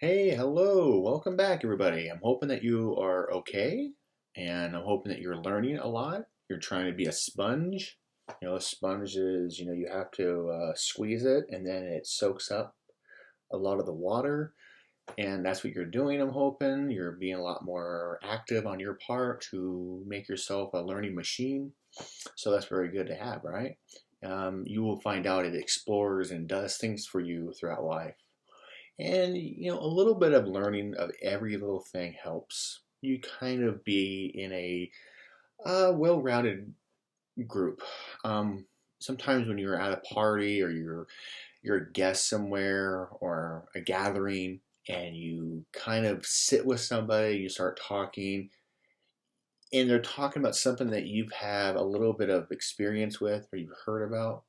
Hey, hello, welcome back, everybody. I'm hoping that you are okay, and I'm hoping that you're learning a lot. You're trying to be a sponge. A sponge is, you have to squeeze it, and then it soaks up a lot of the water, and that's what you're doing, I'm hoping. You're being a lot more active on your part to make yourself a learning machine. So that's very good to have, right? You will find out it explores and does things for you throughout life. And, a little bit of learning of every little thing helps you kind of be in a well-rounded group. Um, Sometimes when you're at a party or you're a guest somewhere or a gathering and you kind of sit with somebody, you start talking, and they're talking about something that you've had a little bit of experience with or you've heard about,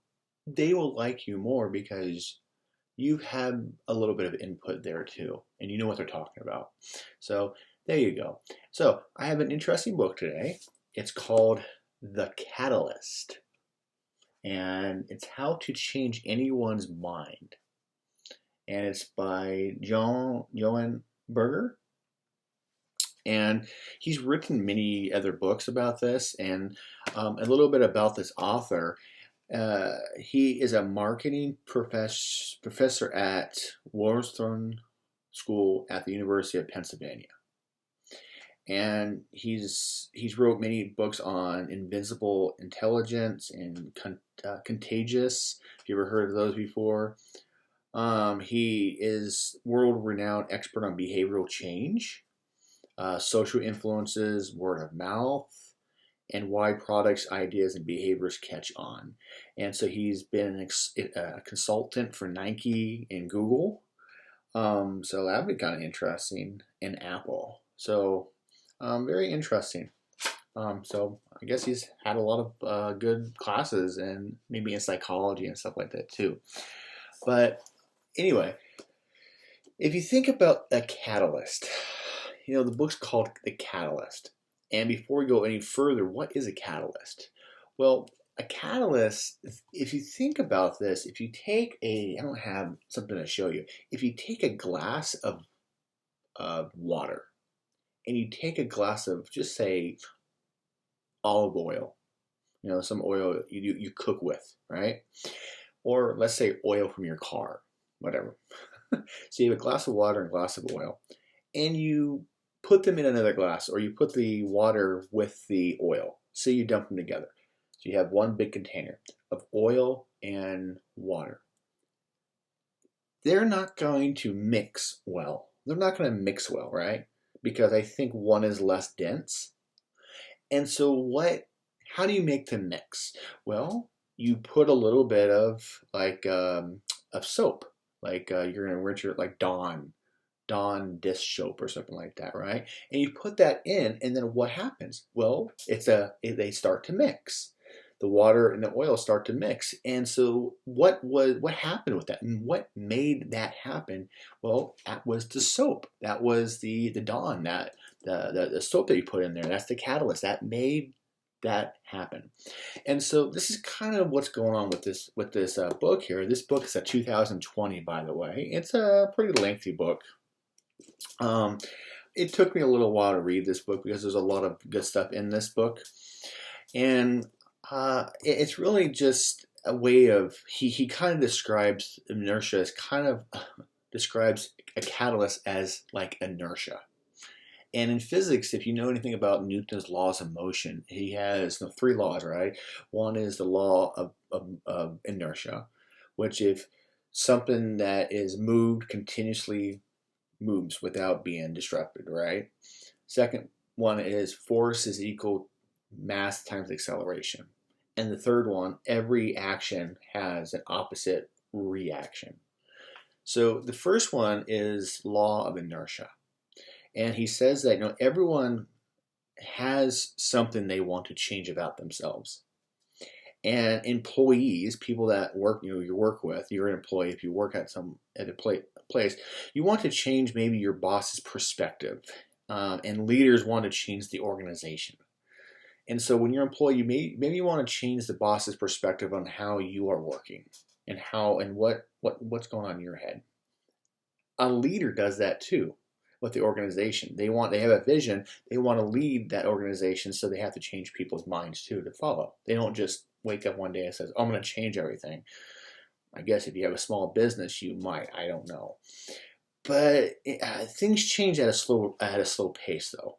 they will like you more because you've had a little bit of input there too, and you know what they're talking about. So there you go. So I have an interesting book today. It's called The Catalyst, and it's how to change anyone's mind. And it's by Johann Berger. And he's written many other books about this, and a little bit about this author. He is a marketing professor at Wharton School at the University of Pennsylvania, and he's wrote many books on invincible intelligence and contagious. Have you ever heard of those before? He is world-renowned expert on behavioral change, social influences, word of mouth, and why products, ideas, and behaviors catch on. And so he's been a consultant for Nike and Google. So that'd be kind of interesting. And Apple. So very interesting. So I guess he's had a lot of good classes and maybe in psychology and stuff like that too. But anyway, if you think about a catalyst, the book's called The Catalyst. And before we go any further, what is a catalyst? Well, a catalyst, if you think about this, if you take I don't have something to show you. If you take a glass of water and you take a glass of, just say, olive oil, some oil you cook with, right? Or let's say oil from your car, whatever. So you have a glass of water and a glass of oil, and you put them in another glass, or you put the water with the oil. So you dump them together. So you have one big container of oil and water. They're not going to mix well. They're not going to mix well, right? Because I think one is less dense. And so how do you make them mix? Well, you put a little bit of of soap. You're going to rinse your, like Dawn dish soap or something like that, right? And you put that in, and then what happens? Well, they start to mix. The water and the oil start to mix. And so what happened with that? And what made that happen? Well, that was the soap. That was the Dawn, that the soap that you put in there. That's the catalyst. That made that happen. And so this is kind of what's going on with this book here. This book is a 2020, by the way. It's a pretty lengthy book. Um, it took me a little while to read this book because there's a lot of good stuff in this book, and it's really just a way of he kind of describes inertia as kind of describes a catalyst as like inertia. And in physics, if you know anything about Newton's laws of motion, he has three laws, right? One is the law of inertia, which if something that is moved continuously moves without being disrupted, right? Second one is force is equal mass times acceleration. And the third one, every action has an opposite reaction. So the first one is law of inertia. And he says that everyone has something they want to change about themselves. And employees, people that work, you work with, you're an employee. If you work at a place, you want to change maybe your boss's perspective, and leaders want to change the organization. And so when you're an employee, maybe you want to change the boss's perspective on how you are working and what's going on in your head. a leader does that too with the organization. They have a vision. They want to lead that organization, so they have to change people's minds too to follow. They don't just wake up one day and says, "I'm going to change everything." I guess if you have a small business, you might. I don't know, but things change at a slow pace though,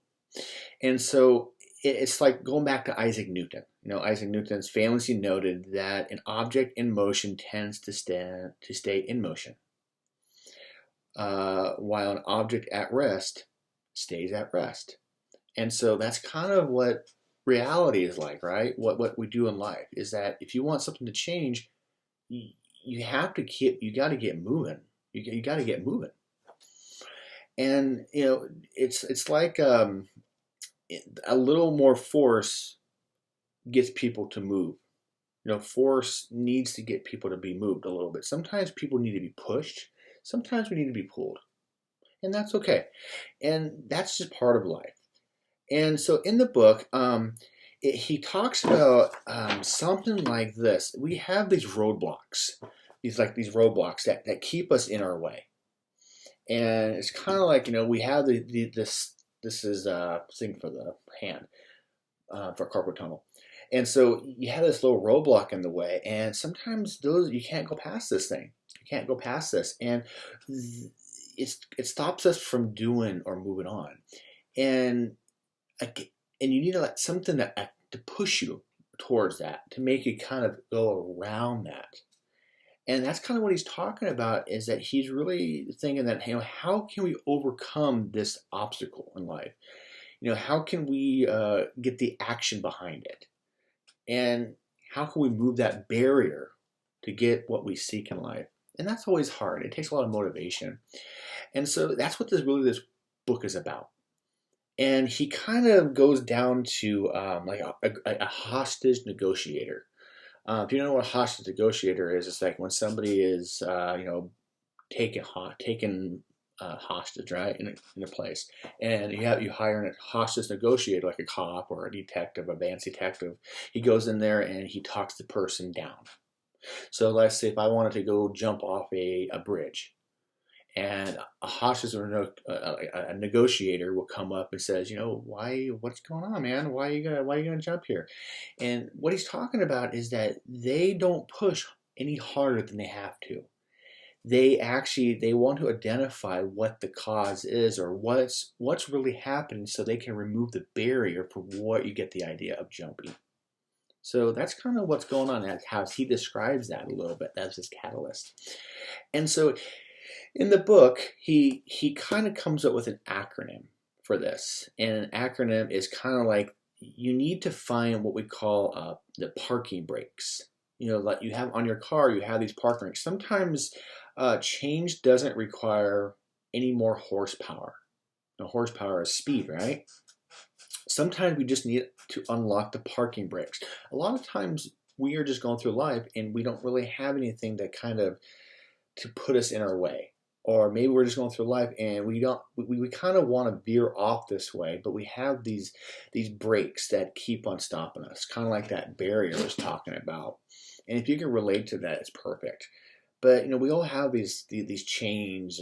and so it's like going back to Isaac Newton. Isaac Newton's famously noted that an object in motion tends to stay in motion, while an object at rest stays at rest. And so that's kind of what reality is like, right? What we do in life is that if you want something to change, you got to get moving. You got to get moving. And it's like a little more force gets people to move. Force needs to get people to be moved a little bit. Sometimes people need to be pushed. Sometimes we need to be pulled. And that's okay. And that's just part of life. And so in the book, he talks about something like this. We have these roadblocks, these roadblocks that keep us in our way. And it's kind of like, we have this is a thing for the hand, for carpal tunnel. And so you have this little roadblock in the way, and sometimes you can't go past this thing. You can't go past this, and it stops us from doing or moving on. And you need something to push you towards that, to make you kind of go around that. And that's kind of what he's talking about, is that he's really thinking that, how can we overcome this obstacle in life? How can we get the action behind it? And how can we move that barrier to get what we seek in life? And that's always hard. It takes a lot of motivation. And so that's what this book is about. And he kind of goes down to like a hostage negotiator. If you don't know what a hostage negotiator is, it's like when somebody is, taken hostage, right, in a place, and you hire a hostage negotiator, like a cop or a detective, a advanced detective. He goes in there and he talks the person down. So let's say if I wanted to go jump off a bridge, and a hostage or a negotiator will come up and says, what's going on, man? Why are you gonna jump here? And what he's talking about is that they don't push any harder than they have to. They want to identify what the cause is, or what's really happening, so they can remove the barrier for what you get the idea of jumping. So that's kind of what's going on. That's how he describes that a little bit. That's his catalyst. And so in the book, he kind of comes up with an acronym for this. And an acronym is kind of like, you need to find what we call the parking brakes. Like you have on your car, you have these parking brakes. Sometimes change doesn't require any more horsepower. Horsepower is speed, right? Sometimes we just need to unlock the parking brakes. A lot of times we are just going through life and we don't really have anything that kind of to put us in our way. Or maybe we're just going through life and we kind of want to veer off this way, but we have these brakes that keep on stopping us, kind of like that barrier I was talking about. And if you can relate to that, it's perfect. But we all have these chains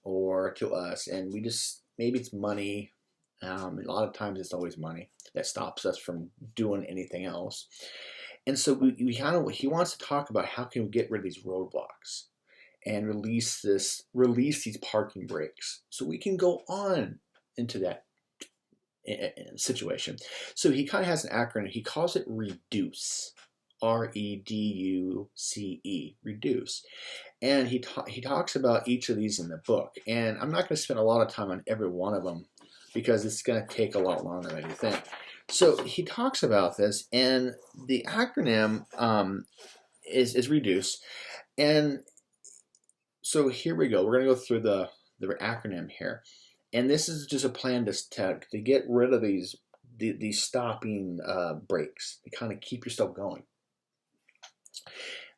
or to us, and we just, maybe it's money. A lot of times it's always money that stops us from doing anything else. And so he wants to talk about how can we get rid of these roadblocks and release these parking brakes, so we can go on into that situation. So he kind of has an acronym. He calls it REDUCE, REDUCE, reduce. And he talks about each of these in the book. And I'm not going to spend a lot of time on every one of them, because it's going to take a lot longer than you think. So he talks about this, and the acronym is REDUCE. And so here we go. We're going to go through the acronym here. And this is just a plan to get rid of these stopping brakes, to kind of keep yourself going.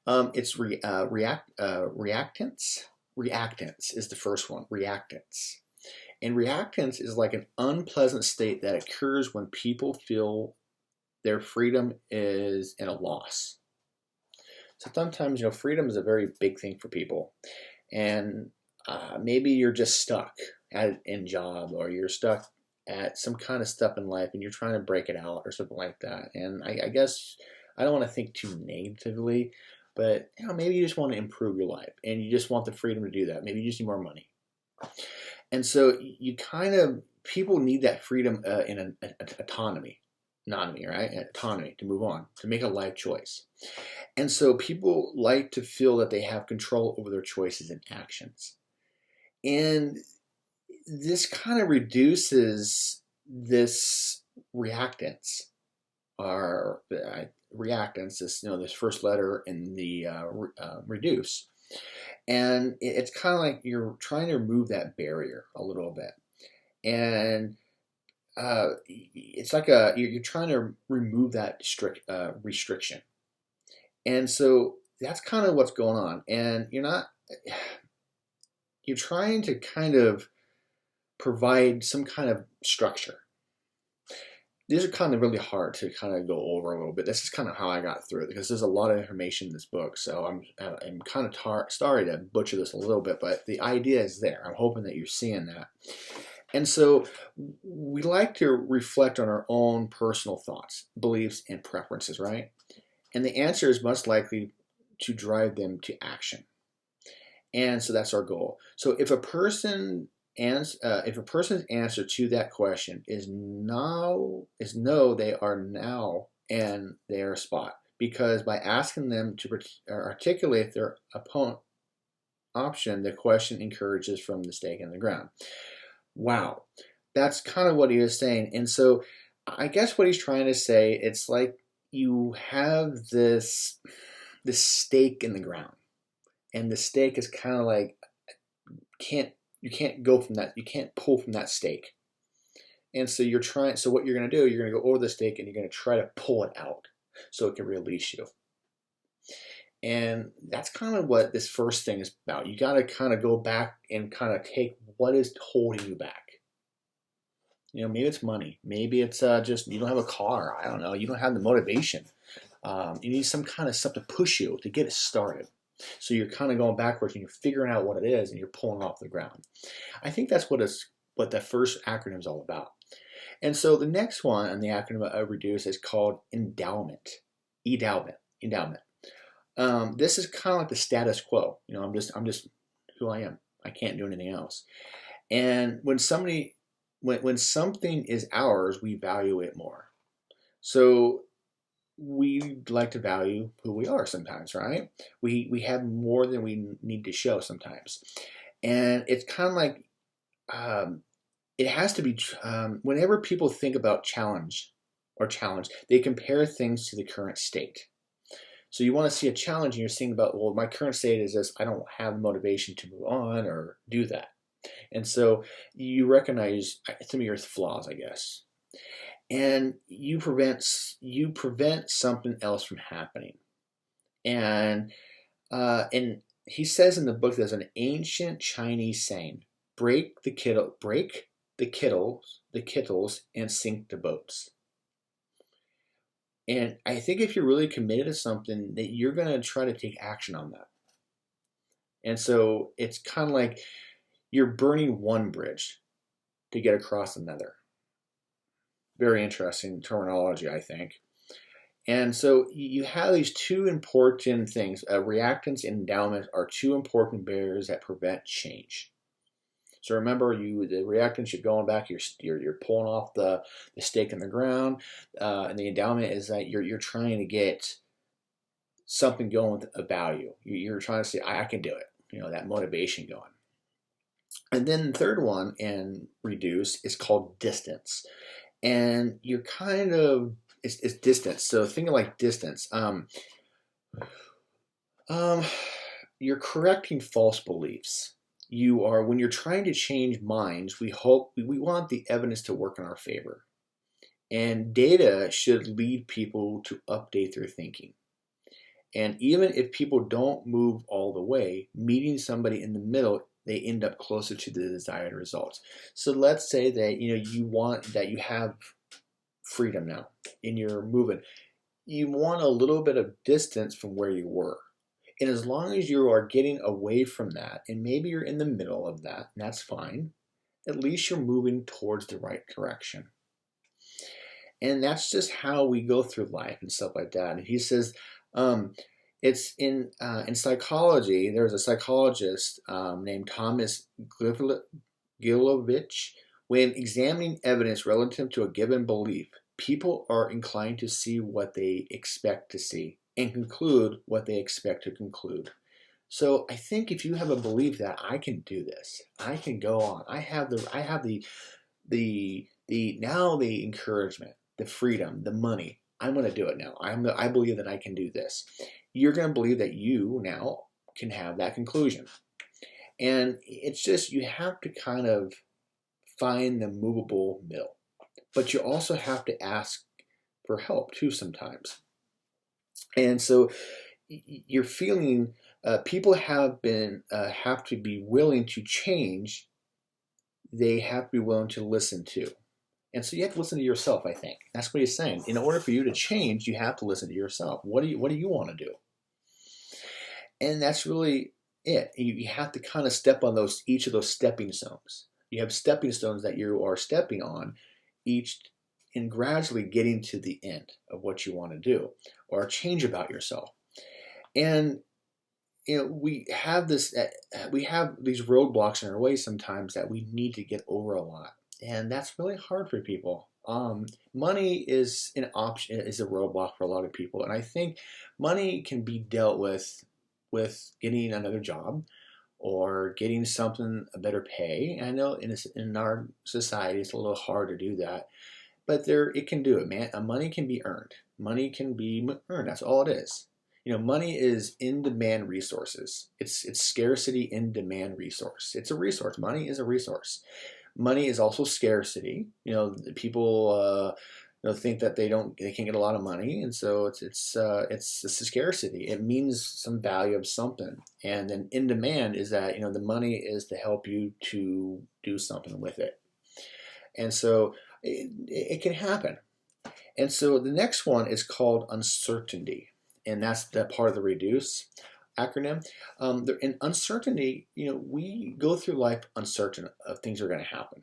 It's reactance. Reactance is the first one. Reactance. And reactance is like an unpleasant state that occurs when people feel their freedom is in a loss. So sometimes, freedom is a very big thing for people. And maybe you're just stuck in job, or you're stuck at some kind of stuff in life and you're trying to break it out or something like that. And I guess I don't want to think too negatively, but maybe you just want to improve your life and you just want the freedom to do that. Maybe you just need more money. And so you kind of, people need that freedom in an autonomy, right? Autonomy to move on, to make a life choice. And so people like to feel that they have control over their choices and actions. And this kind of reduces this reactance, this first letter in the reduce. And it's kind of like you're trying to remove that barrier a little bit. And it's like you're trying to remove that restriction. And so that's kind of what's going on. And you're trying to kind of provide some kind of structure. These are kind of really hard to kind of go over a little bit. This is kind of how I got through it, because there's a lot of information in this book. So I'm kind of sorry to butcher this a little bit, but the idea is there. I'm hoping that you're seeing that. And so we like to reflect on our own personal thoughts, beliefs, and preferences, right? And the answer is most likely to drive them to action. And so that's our goal. So if a person's answer to that question is no, they are now in their spot. Because by asking them to articulate their option, the question encourages from the stake in the ground. Wow, that's kind of what he was saying. And so I guess what he's trying to say, it's like you have this stake in the ground. And the stake is kind of like, you can't go from that. You can't pull from that stake. And so what you're going to do, you're going to go over the stake and you're going to try to pull it out so it can release you. And that's kind of what this first thing is about. You got to kind of go back and kind of take what is holding you back. Maybe it's money. Maybe it's just you don't have a car. I don't know. You don't have the motivation. You need some kind of stuff to push you to get it started. So you're kind of going backwards and you're figuring out what it is and you're pulling off the ground. I think that's what the first acronym is all about. And so the next one on the acronym of reduce is called endowment. Endowment. This is kind of like the status quo. I'm just who I am. I can't do anything else. And when something is ours, we value it more. So we like to value who we are sometimes, right? We have more than we need to show sometimes. And it's kind of like, it has to be, whenever people think about challenge, they compare things to the current state. So you want to see a challenge and you're thinking about, well, my current state is this, I don't have motivation to move on or do that. And so you recognize some of your flaws, I guess. And you prevent something else from happening. And he says in the book, there's an ancient Chinese saying, break the kettles and sink the boats. And I think if you're really committed to something, that you're going to try to take action on that. And so it's kind of like you're burning one bridge to get across another. Very interesting terminology, I think. And so you have these two important things. Reactance and endowment are two important barriers that prevent change. So remember, the reactance, you're going back, you're pulling off the stake in the ground, and the endowment is that you're trying to get something going with a value. You're trying to say, I can do it. That motivation going. And then the third one in reduce is called distance. And you're kind of, it's distance. So think of like distance. You're correcting false beliefs. When you're trying to change minds, we want the evidence to work in our favor. And data should lead people to update their thinking. And even if people don't move all the way, meeting somebody in the middle, they end up closer to the desired results. So let's say that you have freedom now and you're moving. You want a little bit of distance from where you were. And as long as you are getting away from that, and maybe you're in the middle of that, and that's fine, at least you're moving towards the right direction. And that's just how we go through life and stuff like that. And he says, it's in psychology. There's a psychologist named Thomas Gilovich. When examining evidence relative to a given belief, people are inclined to see what they expect to see and conclude what they expect to conclude. So I think if you have a belief that I can do this, I can go on. I have the encouragement, the freedom, the money. I'm going to do it now. I believe that I can do this. You're going to believe that you now can have that conclusion. And it's just, you have to kind of find the movable middle. But you also have to ask for help too sometimes. And so you're feeling, people have to be willing to change. They have to be willing to listen to. And so you have to listen to yourself, I think. That's what he's saying. In order for you to change, you have to listen to yourself. What do you want to do? And that's really it. You have to kind of step on each of those stepping stones. You have stepping stones that you are stepping on, each and gradually getting to the end of what you want to do or change about yourself. And we have these roadblocks in our way sometimes that we need to get over a lot. And that's really hard for people. Money is an option, is a roadblock for a lot of people. And I think money can be dealt with getting another job or getting a better pay. And I know in our society, it's a little hard to do that, but it can do it, man. Money can be earned. Money can be earned. That's all it is. Money is in-demand resources. It's scarcity in-demand resource. It's a resource. Money is a resource. Money is also scarcity. People think that they can't get a lot of money, and so it's a scarcity. It means some value of something. And then in demand is that the money is to help you to do something with it. And so it can happen. And so the next one is called uncertainty, and that's the part of the reduce acronym. In uncertainty, we go through life uncertain of things are going to happen,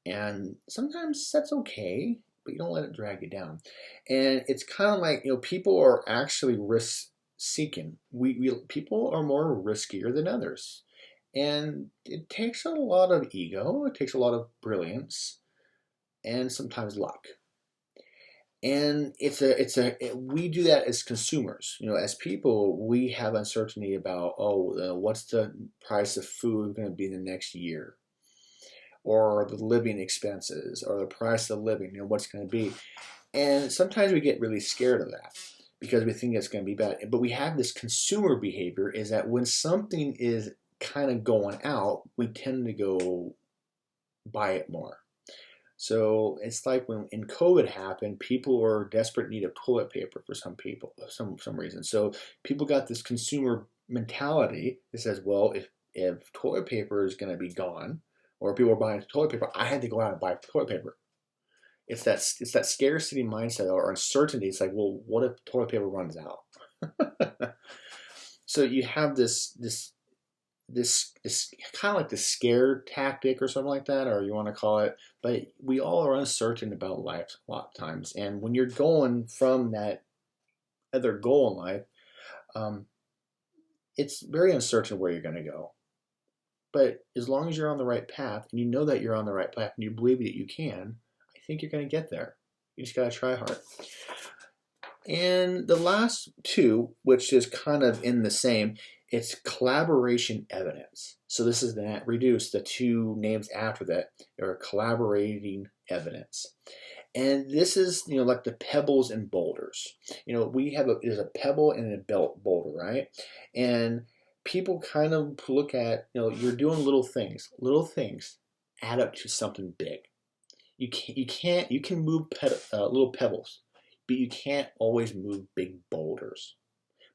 and sometimes that's okay, but you don't let it drag you down. And it's kind of like people are actually risk seeking. People are more riskier than others, and it takes a lot of ego. It takes a lot of brilliance, and sometimes luck. And we do that as consumers. As people, we have uncertainty about, what's the price of food going to be the next year, or the living expenses, or the price of living, what's going to be. And sometimes we get really scared of that because we think it's going to be bad. But we have this consumer behavior, is that when something is kind of going out, we tend to go buy it more. So it's like when COVID happened, people were desperate need of toilet paper for some people, some reason. So people got this consumer mentality that says, well, if toilet paper is going to be gone, or people are buying toilet paper, I had to go out and buy toilet paper. It's that scarcity mindset or uncertainty. It's like, well, what if toilet paper runs out? So you have this kind of like the scare tactic or something like that, or you want to call it, but we all are uncertain about life a lot of times. And when you're going from that other goal in life, it's very uncertain where you're going to go. But as long as you're on the right path, and you know that you're on the right path, and you believe that you can, I think you're going to get there. You just got to try hard. And the last two, which is kind of in the same, it's collaboration evidence. So this is reduce the two names after that are collaborating evidence. And this is, like the pebbles and boulders. There's a pebble and a boulder, right? And people kind of look at, you're doing little things. Little things add up to something big. You can move little pebbles, but you can't always move big boulders.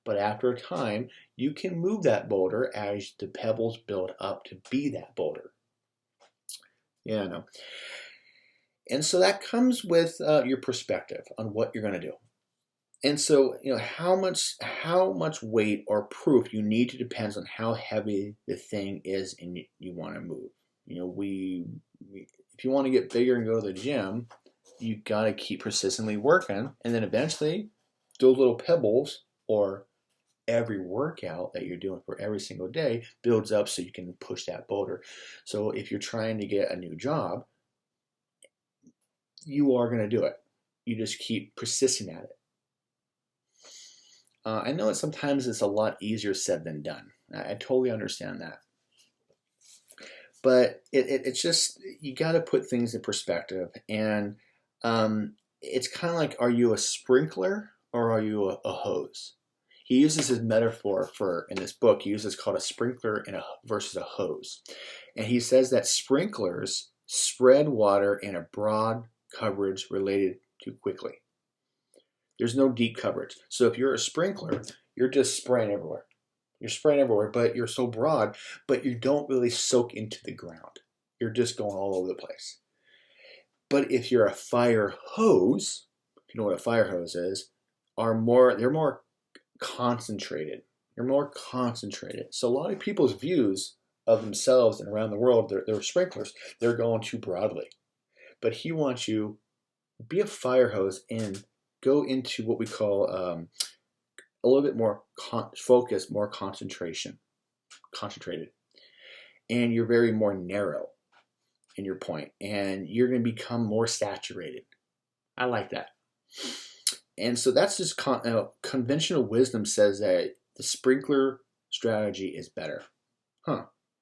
But after a time, you can move that boulder as the pebbles build up to be that boulder. Yeah, I know. And so that comes with your perspective on what you're going to do. And so, how much weight or proof you need to depends on how heavy the thing is and you want to move. If you want to get bigger and go to the gym, you got to keep persistently working, and then eventually those little pebbles or every workout that you're doing for every single day builds up so you can push that boulder. So if you're trying to get a new job, you are going to do it. You just keep persisting at it. I know that sometimes it's a lot easier said than done. I totally understand that. But it's just, you got to put things in perspective. And it's kind of like, are you a sprinkler or are you a hose? He uses his metaphor in this book. He uses called a sprinkler versus a hose. And he says that sprinklers spread water in a broad coverage related to quickly. There's no deep coverage. So if you're a sprinkler, you're just spraying everywhere. You're spraying everywhere, but you're so broad, but you don't really soak into the ground. You're just going all over the place. But if you're a fire hose, if you know what a fire hose is, they're more concentrated. You're more concentrated. So a lot of people's views of themselves and around the world, they're sprinklers. They're going too broadly. But he wants you be a fire hose and go into what we call a little bit more focused, more concentrated. And you're very more narrow in your point, and you're going to become more saturated. I like that. And so that's just conventional wisdom says that the sprinkler strategy is better.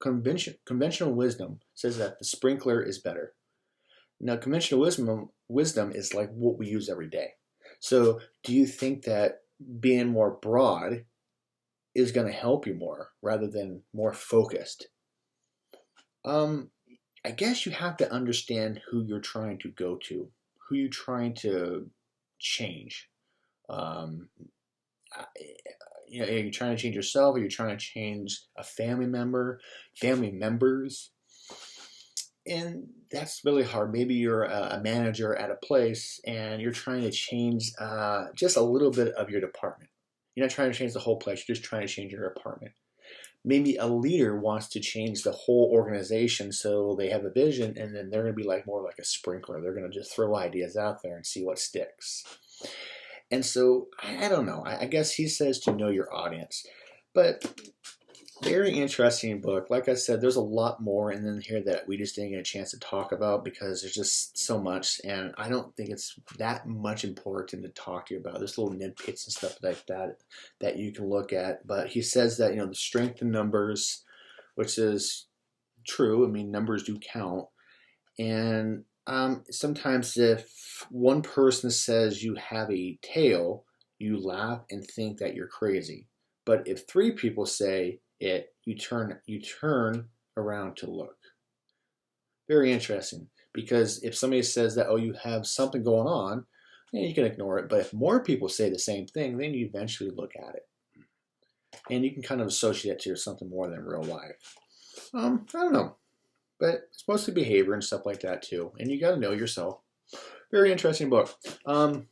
Conventional wisdom says that the sprinkler is better. Now, conventional wisdom is like what we use every day. So do you think that being more broad is going to help you more rather than more focused? I guess you have to understand who you're trying to go to, who you're trying to change. Are you trying to change yourself? Are you trying to change a family members? And that's really hard. Maybe you're a manager at a place and you're trying to change just a little bit of your department. You're not trying to change the whole place. You're just trying to change your department. Maybe a leader wants to change the whole organization, so they have a vision, and then they're going to be more like a sprinkler. They're going to just throw ideas out there and see what sticks. And so, I don't know. I guess he says to know your audience. But very interesting book. Like I said, there's a lot more in here that we just didn't get a chance to talk about because there's just so much, and I don't think it's that much important to talk to you about. There's little nitpicks and stuff like that you can look at. But he says that, the strength in numbers, which is true. I mean, numbers do count. And sometimes if one person says you have a tail, you laugh and think that you're crazy. But if 3 people say it, you turn around to look. Very interesting, because if somebody says that, oh, you have something going on, you can ignore it. But if more people say the same thing, then you eventually look at it. And you can kind of associate it to something more than real life. I don't know. But it's mostly behavior and stuff like that too. And you got to know yourself. Very interesting book. I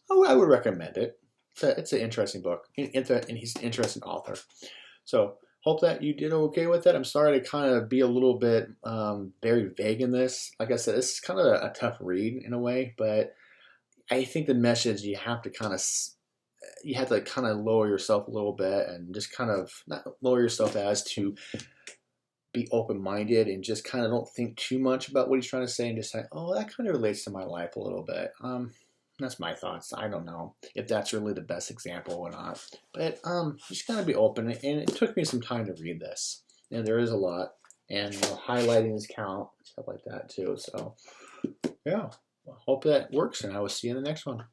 would recommend it. It's an interesting book. And he's an interesting author. So hope that you did okay with it. I'm sorry to kind of be a little bit very vague in this. Like I said, this is kind of a tough read in a way, but I think the message you have to kind of lower yourself a little bit and just kind of not lower yourself as to be open-minded and just kind of don't think too much about what he's trying to say and just say, oh, that kind of relates to my life a little bit. That's my thoughts. I don't know if that's really the best example or not. But just gotta be open. And it took me some time to read this. And there is a lot. And highlighting his count, stuff like that too. So, yeah. Well, hope that works. And I will see you in the next one.